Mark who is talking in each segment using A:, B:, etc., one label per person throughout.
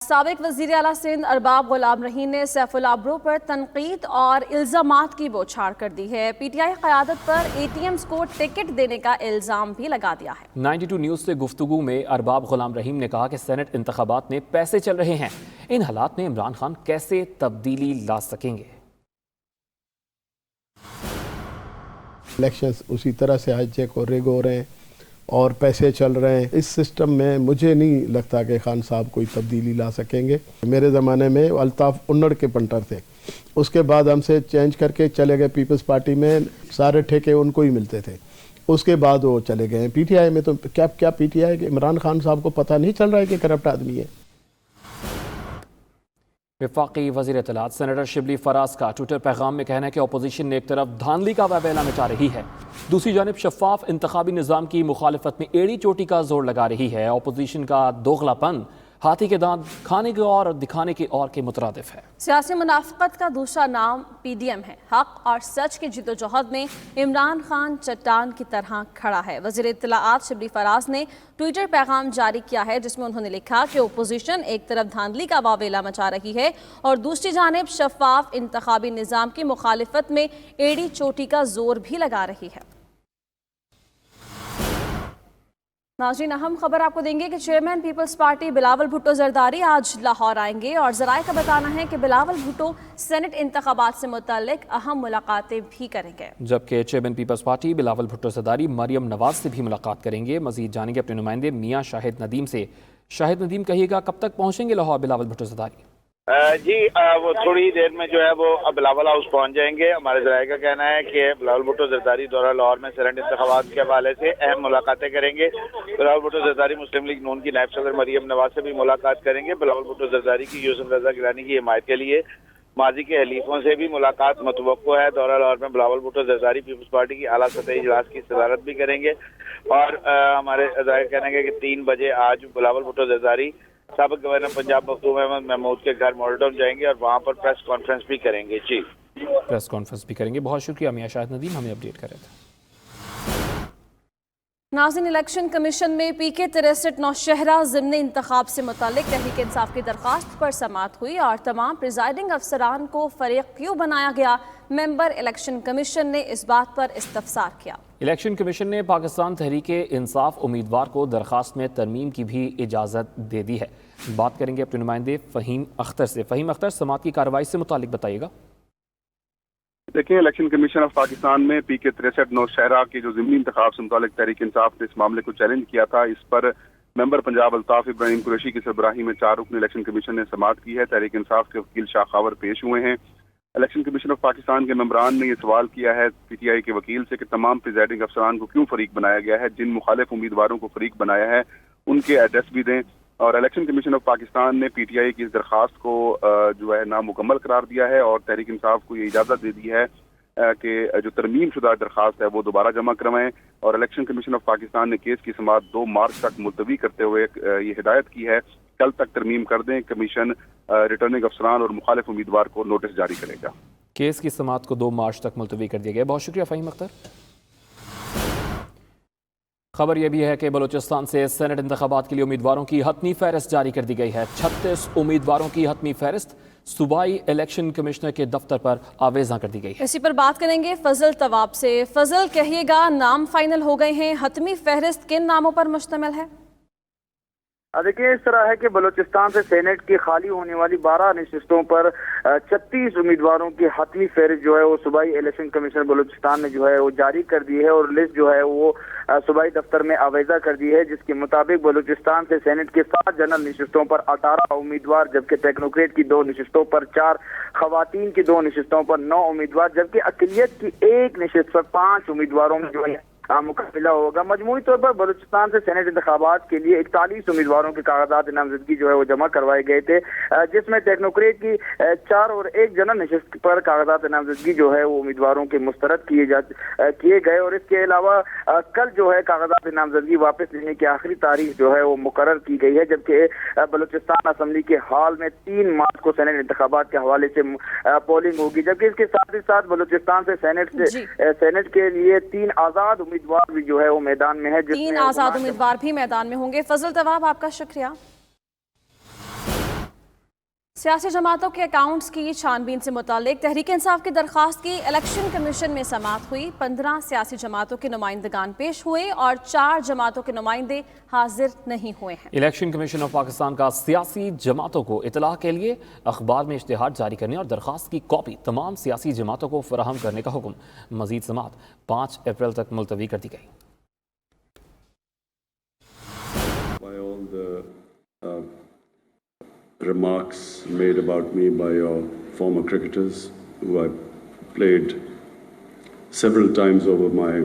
A: साबिक वज़ीर आला सिंध अरबाब गुलाम रहीम ने सैफुल आबरू पर तनकीद और इल्ज़ामात की बौछार कर दी है। पीटीआई क़यादत पर एटीएम्स को टिकट देने का इल्ज़ाम भी लगा दिया है। 92 न्यूज़ से गुफ्तगू में अरबाब गुलाम रहीम ने कहा कि सेनेट इंतखाबात में पैसे चल रहे हैं, इन हालात में इमरान खान कैसे तब्दीली ला सकेंगे।
B: इलेक्शंस उसी तरह से हाईजैक और रिग हो रहे हैं और पैसे चल रहे हैं। इस सिस्टम में मुझे नहीं लगता कि खान साहब कोई तब्दीली ला सकेंगे। मेरे ज़माने में अल्ताफ़ उन्नड़ के पंटर थे, उसके बाद हमसे चेंज करके चले गए पीपल्स पार्टी में, सारे ठेके उनको ही मिलते थे, उसके बाद वो चले गए पीटीआई में। तो क्या पीटीआई के इमरान खान साहब को पता नहीं चल रहा है कि करप्ट आदमी है।
C: वफाकी वज़ीर इत्तलात सेनेटर शिबली फराज का ट्विटर पैगाम में कहना है कि अपोजिशन ने एक तरफ धांधली का वबेला मचा रही है, दूसरी जानब शफाफ इंतखाबी निज़ाम की मुखालफत में एड़ी चोटी का जोर लगा रही है। अपोजिशन का दोगलापन हाथी के दांत खाने के और दिखाने के और के मुतरादिफ है।
A: सियासी मुनाफिकत का दूसरा नाम पीडीएम है। हक और सच की जिद्दोजहद में इमरान खान चट्टान की तरह खड़ा है। वज़ीर इत्तलाआत शिबली फराज ने ट्विटर पैगाम जारी किया है, जिसमें उन्होंने लिखा कि अपोजिशन एक तरफ धांधली का वावेला मचा रही है और दूसरी जानिब शफाफ इंतखाबी निज़ाम की मुखालिफत में एड़ी चोटी का जोर भी लगा रही है। नाज़रीन, अहम खबर आपको देंगे कि चेयरमैन पीपल्स पार्टी बिलावल भुट्टो जरदारी आज लाहौर आएंगे और ज़राए का बताना है कि बिलावल भुट्टो सेनेट इंतखाबात से मुताल्लिक अहम मुलाकातें भी करेंगे,
C: जबकि चेयरमैन पीपल्स पार्टी बिलावल भुट्टो जरदारी मरियम नवाज से भी मुलाकात करेंगे। मजीद जानेंगे अपने नुमाइंदे मियाँ शाहिद नदीम से। शाहिद नदीम, कहिएगा कब तक पहुँचेंगे लाहौर बिलावल भुट्टो जरदारी?
D: जी वो थोड़ी देर में जो है वो बिलावल हाउस पहुंच जाएंगे। हमारे ज़राए का कहना है कि बिलावल भुट्टो जरदारी दौरा लाहौर में सेनेट इंतखाबात के हवाले से अहम मुलाकातें करेंगे। बिलावल भुट्टो जरदारी मुस्लिम लीग नून की नायब सदर मरियम नवाज से भी मुलाकात करेंगे। बिलावल भुट्टो जरदारी की यूसुफ रजा गिलानी की हिमायत के लिए माजी के हलीफों से भी मुलाकात मतवक्को है। दौरा लाहौर में बिलावल भुट्टो जरदारी पीपल्स पार्टी की आला सतही इजलास की सदारत भी करेंगे और हमारे ज़राए का कहना है कि 3 बजे आज बिलावल भुट्टो जरदारी साबिक गवर्नर पंजाब मखदूम अहमद महमूद के घर मॉडल जाएंगे और वहाँ पर प्रेस कॉन्फ्रेंस भी करेंगे। जी,
C: प्रेस कॉन्फ्रेंस भी करेंगे। बहुत शुक्रिया मियाँ शाहिद नदीम, हमें अपडेट कर रहे थे।
A: नाज़रीन, इलेक्शन कमीशन में पीके 63 नौशहरा ज़िमनी इंतखाब से मुताल्लिक तहरीक इंसाफ की दरख्वास्त पर समाअत हुई और तमाम प्रिजाइडिंग अफसरान को फरीक क्यों बनाया गया, मेंबर इलेक्शन कमीशन ने इस बात पर इस्तफसार किया।
C: इलेक्शन कमीशन ने पाकिस्तान तहरीक इंसाफ उम्मीदवार को दरख्वास्त में तरमीम की भी इजाज़त दे दी है। बात करेंगे अपने नुमाइंदे फ़हीम अख्तर से। फ़हीम अख्तर, समाअत की कार्रवाई से मुताल्लिक बताइएगा।
E: देखिए, इलेक्शन कमीशन ऑफ पाकिस्तान में पीके 63 नौशहरा के जो ज़िमनी इंतखाब से मुताल्लिक तहरीक इंसाफ ने इस मामले को चैलेंज किया था, इस पर मेंबर पंजाब अल्ताफ इब्राहिम कुरैशी की सरबराही में 4 रुकन इलेक्शन कमीशन ने समाअत की है। तहरीक इंसाफ के वकील शाह खावर पेश हुए हैं। इलेक्शन कमीशन ऑफ पाकिस्तान के मेंबरान ने यह सवाल किया है पीटीआई के वकील से कि तमाम प्रिजाइडिंग अफसरान को क्यों फरीक बनाया गया है, जिन मुखालिफ उम्मीदवारों को फरीक बनाया है उनके एड्रेस भी दें। और इलेक्शन कमीशन ऑफ पाकिस्तान ने पीटीआई की इस दरख्वास्त को जो है नामुकम्मल करार दिया है और तहरीक इंसाफ को ये इजाज़त दे दी है कि जो तरमीम शुदा दरख्वास्त है वो दोबारा जमा करवाएं। और इलेक्शन कमीशन ऑफ पाकिस्तान ने केस की समाअत 2 मार्च तक मुलतवी करते हुए ये हिदायत की है कल तक तरमीम कर दें। कमीशन रिटर्निंग अफसरान और मुखालिफ उम्मीदवार को नोटिस जारी करेगा।
C: केस की समाअत को 2 मार्च तक मुलतवी कर दिया गया। बहुत शुक्रिया फ़हीम अख्तर। खबर यह भी है कि बलूचिस्तान से सेनेट इंतखाबात के लिए उम्मीदवारों की हतमी फहरिस्त जारी कर दी गई है। 36 उम्मीदवारों की हतमी फहरिस्त सूबाई इलेक्शन कमिश्नर के दफ्तर पर आवेजा कर दी गई है।
A: इसी पर बात करेंगे फजल तवाब से। फजल, कहिएगा, नाम फाइनल हो गए हैं, हतमी फहरिस्त किन नामों पर मुश्तमिल है?
F: देखिए, इस तरह है कि बलूचिस्तान से सेनेट की खाली होने वाली 12 नशिस्तों पर 36 उम्मीदवारों की हतमी फहरिस्त जो है वो सूबाई इलेक्शन कमीशन बलूचिस्तान ने जो है वो जारी कर दी है और लिस्ट जो है वो सूबाई दफ्तर में आवेजा कर दी है, जिसके मुताबिक बलूचिस्तान से सेनेट के 7 जनरल नशिस्तों पर 18 उम्मीदवार, जबकि टेक्नोक्रेट की 2 नशिस्तों पर 4, खवातीन की 2 नशिस्तों पर 9 उम्मीदवार, जबकि अकलियत की 1 नशिस्त पर 5 उम्मीदवारों में जो है मुकाबला होगा। मजमूई तौर पर बलूचिस्तान से सेनेट इंतखाबात के लिए 41 उम्मीदवारों के कागजात नामजदगी जो है वो जमा करवाए गए थे, जिसमें टेक्नोक्रेट की 4 और 1 जनरल नशिस्त पर कागजात नामजदगी जो है वो उम्मीदवारों के मुस्तरद किए गए। और इसके अलावा कल जो है कागजात नामजदगी वापस लेने की आखिरी तारीख जो है वो मुकर्रर की गई है, जबकि बलूचिस्तान असम्बली के हाल में 3 मार्च को सेनेट इंतखाबात के हवाले से पोलिंग होगी। जबकि इसके साथ ही साथ बलूचिस्तान से सेनेट के लिए 3 आजाद उम्मीदवार भी जो है वो मैदान में है।
A: 3 आजाद उम्मीदवार भी मैदान में होंगे। फजल तवाब, आपका शुक्रिया। सियासी जमातों के अकाउंट्स की छानबीन से मुतालिक तहरीक इंसाफ की दरख्वास्त की इलेक्शन कमीशन में समाअत हुई। 15 सियासी जमातों के नुमाइंदगान पेश हुए और 4 जमातों के नुमाइंदे हाजिर नहीं हुए हैं।
C: इलेक्शन कमीशन ऑफ पाकिस्तान का सियासी जमातों को इतला के लिए अखबार में इश्तिहार जारी करने और दरख्वास्त की कॉपी तमाम सियासी जमातों को फराहम करने का हुक्म। मजीद समाअत 5 अप्रैल तक मुलतवी कर दी गई।
G: Remarks made about me by your former cricketers, who I played several times over my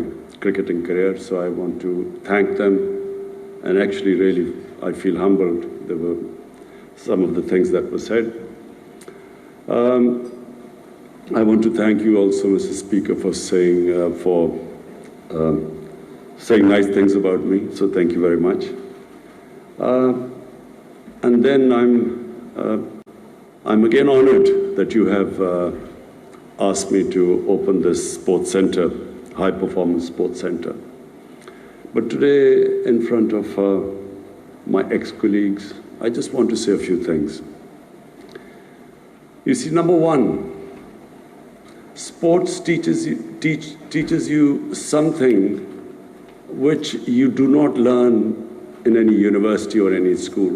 G: cricketing career. So I want to thank them, and actually really I feel humbled. There were some of the things that were said. I want to thank you also, Mr. Speaker, for saying nice things about me. So thank you very much. And then I'm again honored that you have asked me to open this sports center, high performance sports center. But today, in front of my ex-colleagues, I just want to say a few things. You see, number one, sports teaches you something which you do not learn in any university or any school.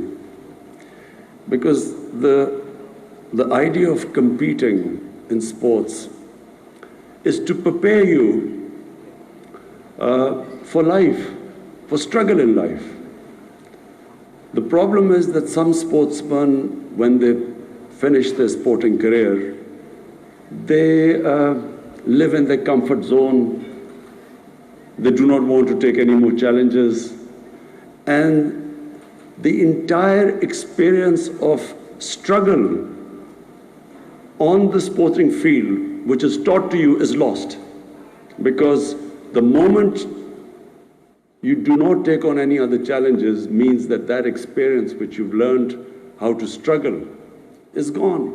G: Because the idea of competing in sports is to prepare you for life, for struggle in life. The problem is that some sportsmen, when they finish their sporting career, they live in their comfort zone. They do not want to take any more challenges. And the entire experience of struggle on the sporting field, which is taught to you, is lost. Because the moment you do not take on any other challenges means that that experience which you've learned how to struggle is gone.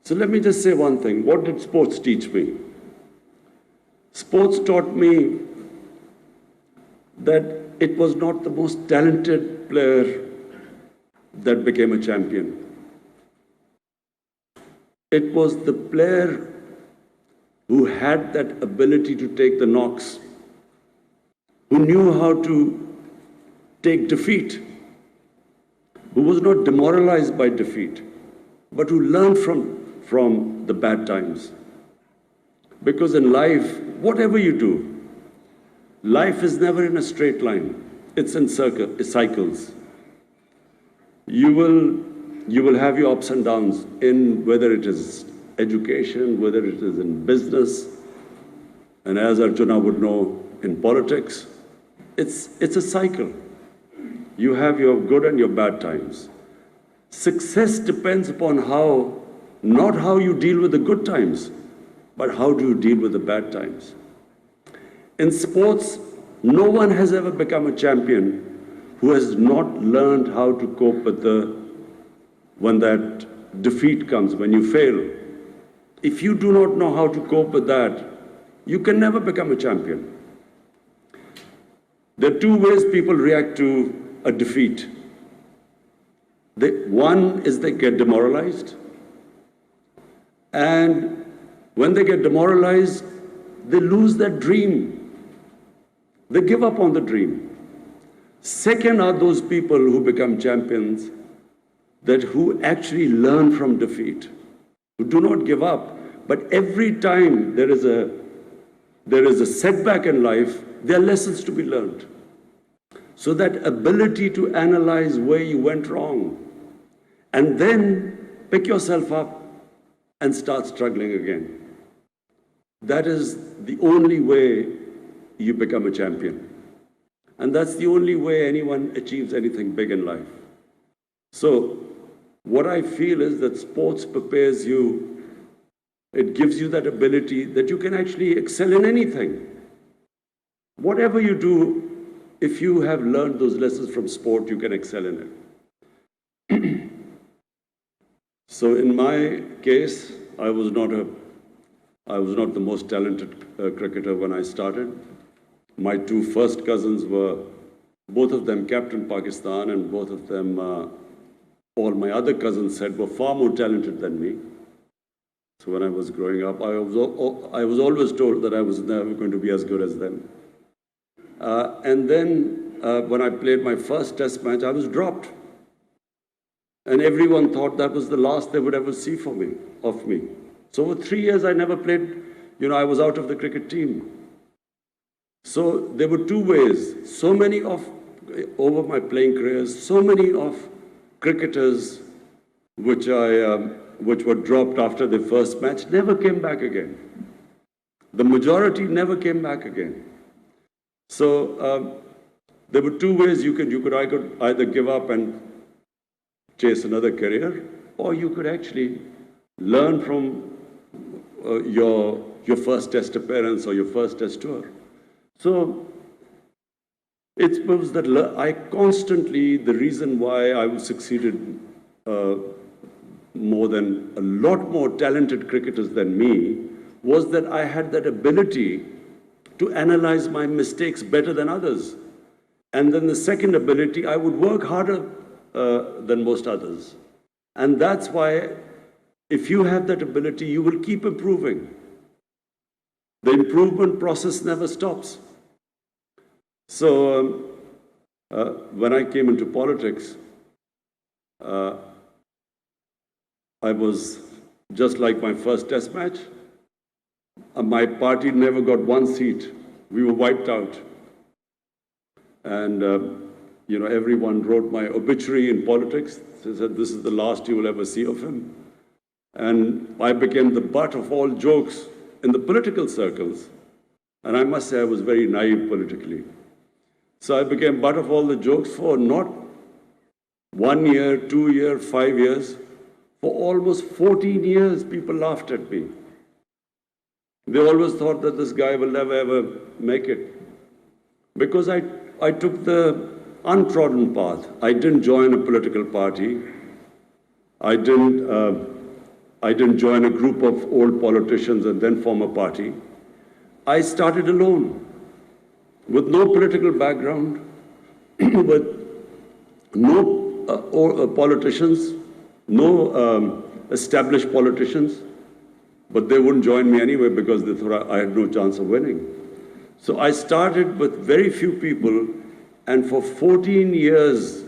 G: So let me just say one thing. What did sports teach me? Sports taught me that it was not the most talented player that became a champion. It was the player who had that ability to take the knocks, who knew how to take defeat, who was not demoralized by defeat, but who learned from the bad times. Because in life, whatever you do, life is never in a straight line. It's in cycles. You will have your ups and downs in whether it is education, whether it is in business, and as Arjuna would know, in politics. It's a cycle. You have your good and your bad times. Success depends upon not how you deal with the good times, but how do you deal with the bad times. In sports, no one has ever become a champion who has not learned how to cope with when that defeat comes, when you fail. If you do not know how to cope with that, you can never become a champion. There are two ways people react to a defeat. One is they get demoralized. And when they get demoralized, they lose their dream. They give up on the dream. Second are those people who become champions, who actually learn from defeat, who do not give up. But every time there is a setback in life, there are lessons to be learned. So that ability to analyze where you went wrong, and then pick yourself up and start struggling again. That is the only way you become a champion. And that's the only way anyone achieves anything big in life. So what I feel is that sports prepares you, it gives you that ability that you can actually excel in anything. Whatever you do, if you have learned those lessons from sport, you can excel in it. So in my case, I was not the most talented cricketer when I started. My two first cousins were, both of them captained Pakistan, and both of them all my other cousins said were far more talented than me. So when I was growing up, I was always told that I was never going to be as good as them. And then when I played my first test match, I was dropped. And everyone thought that was the last they would ever see of me. So for 3 years, I never played, I was out of the cricket team. So there were two ways. Over my playing careers, so many of cricketers which were dropped after the first match never came back again. The majority never came back again. So there were two ways I could either give up and chase another career, or you could actually learn from your first test appearance or your first test tour. So it was that I constantly, the reason why I succeeded more than a lot more talented cricketers than me was that I had that ability to analyze my mistakes better than others. And then the second ability, I would work harder than most others. And that's why if you have that ability, you will keep improving. The improvement process never stops. So when I came into politics, I was just like my first test match. My party never got one seat. We were wiped out. And, everyone wrote my obituary in politics. They said, this is the last you will ever see of him. And I became the butt of all jokes in the political circles. And I must say I was very naive politically. So I became butt of all the jokes for not 1 year, 2 years, 5 years. For almost 14 years, people laughed at me. They always thought that this guy will never ever make it. Because I took the untrodden path. I didn't join a political party. I didn't join a group of old politicians and then form a party. I started alone, with no political background, with no politicians, no established politicians, but they wouldn't join me anyway because they thought I had no chance of winning. So I started with very few people, and for 14 years,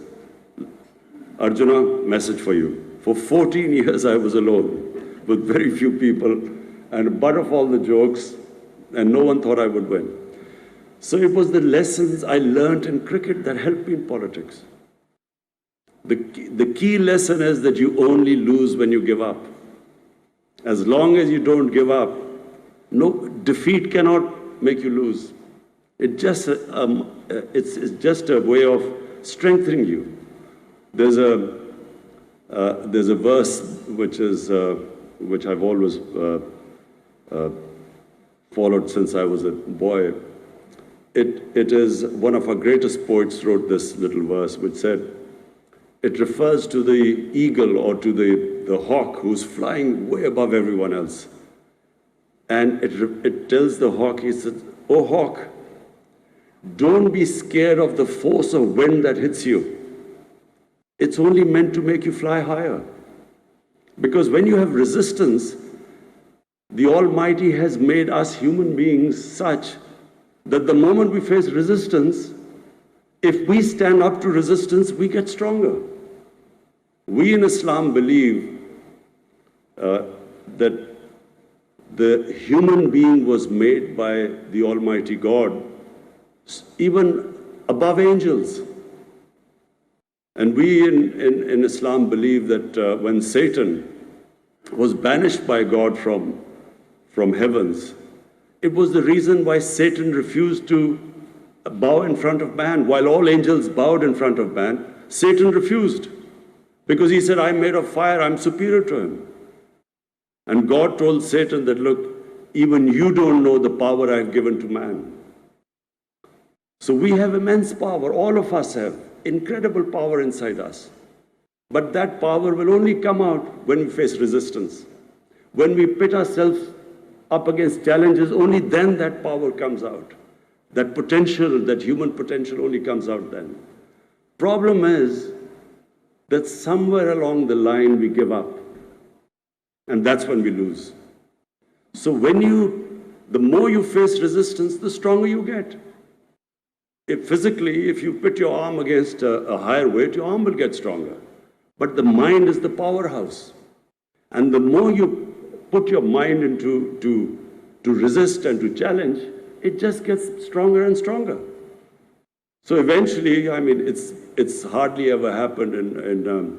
G: Arjuna, message for you. For 14 years I was alone with very few people and butt of all the jokes, and no one thought I would win. So it was the lessons I learned in cricket that helped me in politics. The key lesson is that you only lose when you give up. As long as you don't give up, no defeat cannot make you lose. It's just a way of strengthening you. There's a verse which I've always followed since I was a boy. It is one of our greatest poets wrote this little verse, which said, it refers to the eagle or to the hawk who's flying way above everyone else. And it tells the hawk, he says, "Oh hawk, don't be scared of the force of wind that hits you. It's only meant to make you fly higher. Because when you have resistance, the Almighty has made us human beings such that the moment we face resistance, if we stand up to resistance, we get stronger." We in Islam believe that the human being was made by the Almighty God, even above angels. And we in Islam believe that when Satan was banished by God from heavens, it was the reason why Satan refused to bow in front of man. While all angels bowed in front of man, Satan refused. Because he said, I'm made of fire, I'm superior to him. And God told Satan that, look, even you don't know the power I've given to man. So we have immense power, all of us have incredible power inside us. But that power will only come out when we face resistance. When we pit ourselves up against challenges, only then that power comes out. That potential, that human potential only comes out then. Problem is, that somewhere along the line we give up. And that's when we lose. So the more you face resistance, the stronger you get. If you put your arm against a higher weight, your arm will get stronger. But the mind is the powerhouse. And the more you put your mind into to resist and to challenge, it just gets stronger and stronger. So eventually, I mean, it's hardly ever happened in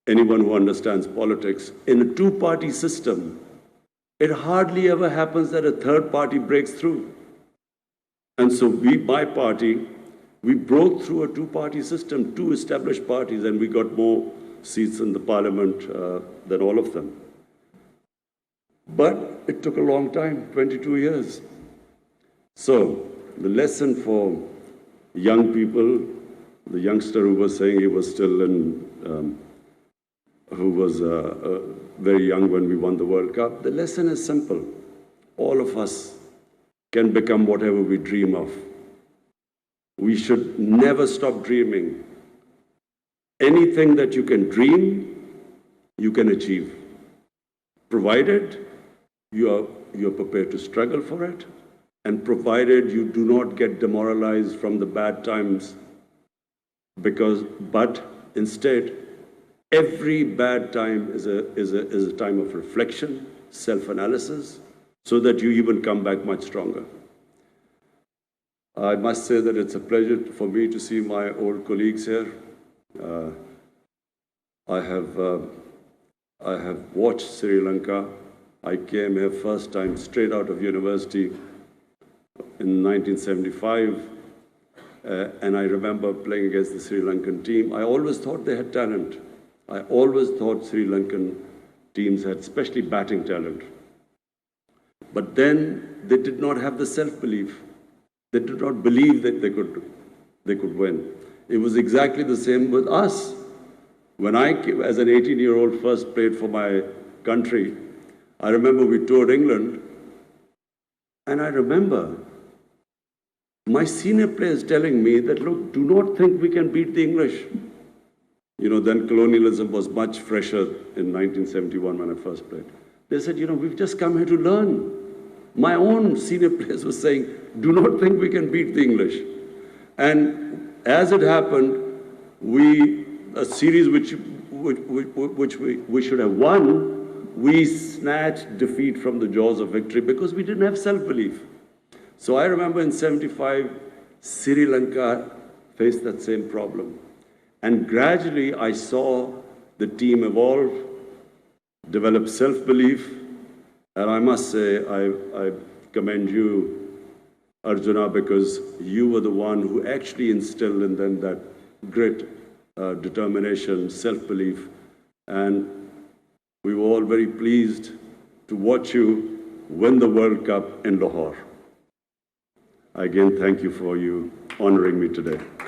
G: anyone who understands politics. In a two-party system, it hardly ever happens that a third party breaks through. And so my party, we broke through a two-party system, two established parties, and we got more seats in the parliament than all of them. But it took a long time, 22 years. So the lesson for young people, the youngster who was saying he was still who was very young when we won the World Cup, the lesson is simple. All of us can become whatever we dream of. We should never stop dreaming. Anything that you can dream, you can achieve, provided you are prepared to struggle for it, and provided you do not get demoralized from the bad times, but instead, every bad time is a time of reflection, self-analysis, so that you even come back much stronger. I must say that it's a pleasure for me to see my old colleagues here. I have watched Sri Lanka. I came here first time straight out of university in 1975, and I remember playing against the Sri Lankan team. I always thought they had talent. I always thought Sri Lankan teams had, especially batting talent. But then they did not have the self-belief. They did not believe that they could win. It was exactly the same with us. When I, as an 18-year-old, first played for my country, I remember we toured England, and I remember my senior players telling me that, look, do not think we can beat the English. You know, then colonialism was much fresher in 1971 when I first played. They said, you know, we've just come here to learn. My own senior players were saying, do not think we can beat the English. And as it happened, a series which we should have won, we snatched defeat from the jaws of victory because we didn't have self-belief. So I remember in '75, Sri Lanka faced that same problem. And gradually I saw the team evolve, develop self-belief, and I must say I commend you, Arjuna, because you were the one who actually instilled in them that grit, determination, self-belief, and we were all very pleased to watch you win the World Cup in Lahore. Again, thank you for you honoring me today.